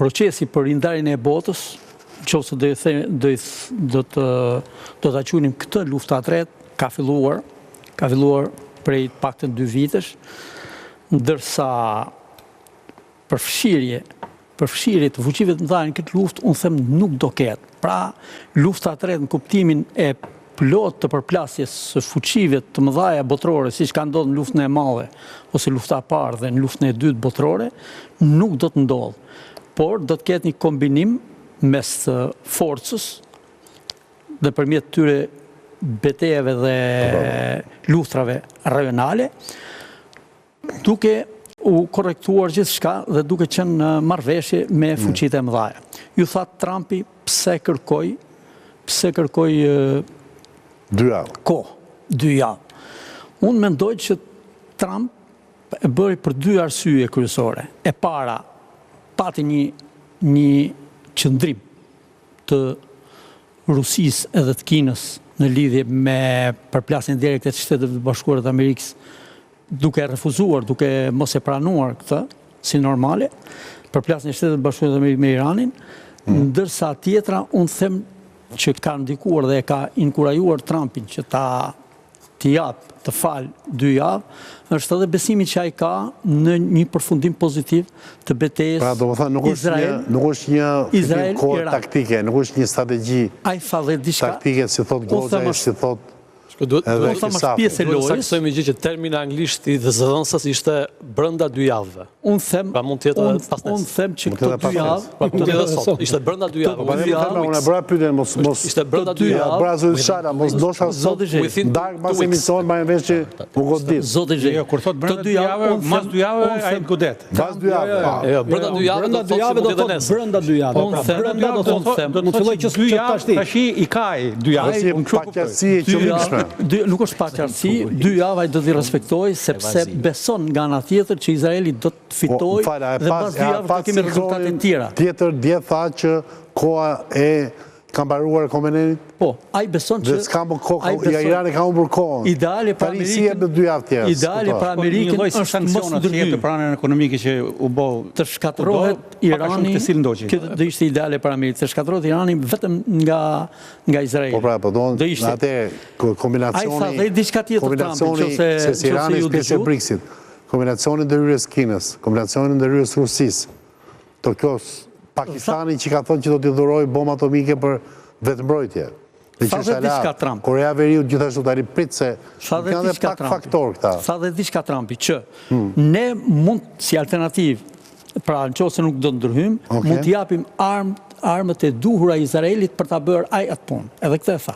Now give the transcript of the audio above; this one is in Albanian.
procesi për rindarjen e botës, nëse do ta quajmë këtë lufta e tretë, ka filluar prej paktën 2 vitesh, ndërsa përfshirje të fuqive të mëdha në këtë luftë, unë them nuk do ketë. Pra, lufta e tretë në kuptimin e plot të përplasjes së fuqive të mëdha botërore, siç ka ndodhur në luftën e madhe ose lufta e parë dhe në luftën e dytë botërore, nuk do të ndodhë. Por do të ketë një kombinim mes forcës dhe përmjet tyre betejave dhe luftrave rajonale, duke u korrektuar gjithçka dhe duke qenë në marrëveshje me fuqitë e mëdha. Ju tha Trumpi pse kërkoi 2 javë. 2 javë. Unë mendoj që Trump e bëri për 2 arsye kryesore. E para, pati një qëndrim të Rusisë edhe të Kinës në lidhje me përplasjen direkte të Shtetit të Bashkuar të Amerikës, duke refuzuar, duke mos e pranuar këtë si normale, përplasjen e Shtetit të Bashkuar të Amerikës me Iranin, ndërsa tjetra unë them që ka ndikuar dhe ka inkurajuar Trumpin që të falë 2 javë, është edhe besimi që ai ka në një përfundim pozitiv të betejës Izrael. Nuk është një fillim kohë taktike, nuk është një strategji taktike, si thot Goxha, si thot edhe Kisaf. Duhet të saksojmë gjë që termini anglisht i dhënësës ishte brenda 2 javëve. Unë them që këto 2 javë, ishte brenda 2 javëve. Unë e bëra pyetjen mos ishte brenda 2 javëve. Bëra zotëshara, mos dosha sot dark pas emision marrën vesh që u godit. Zoti Xhe, kur thot brenda 2 javëve, mas 2 javëve ai godet. Pas 2 javë. Jo, brenda 2 javëve do të thotë brenda 2 javëve. Brenda do të them, do të filloj që 2 javë tash i kaj 2 javë. Nuk është paqartësi, 2 javë ai do t'i respektojë sepse beson nga ana tjetër që Izraeli do të fitojë dhe pas 2 javësh do kemi rezultate tjera. Tjetër dje tha që koha e ka mbaruar Khomeini. Po, ai beson që Irani ka humbur kohën. Ideale për Amerikën 2 javë tjera. Ideale për Amerikën është mos ndërhyjë për anën ekonomike që u bë të shkatërrohet Irani. Kjo do ishte ideale për Amerikën, të shkatërrohet Irani vetëm nga Izraeli. Po pra, po don atë kombinacioni se Irani është pjesë e BRICS-it, kombinacioni ndërhyrjes Kinës, kombinacioni ndërhyrjes Rusisë, Tokos, Pakistani që ka thonë që do t'i dhurojë bombë atomike për vetëmbrojtje. Sa dhe diçka Trump. Korea e Veriut gjithashtu tani prit se kanë dhe pak faktor këta. Sa dhe diçka Trumpi që ne mund si alternativë, pra nëse nuk do ndërhyjmë, mund t'i japim armët e duhura Izraelit për ta bërë ai atë punë. Edhe këtë e tha.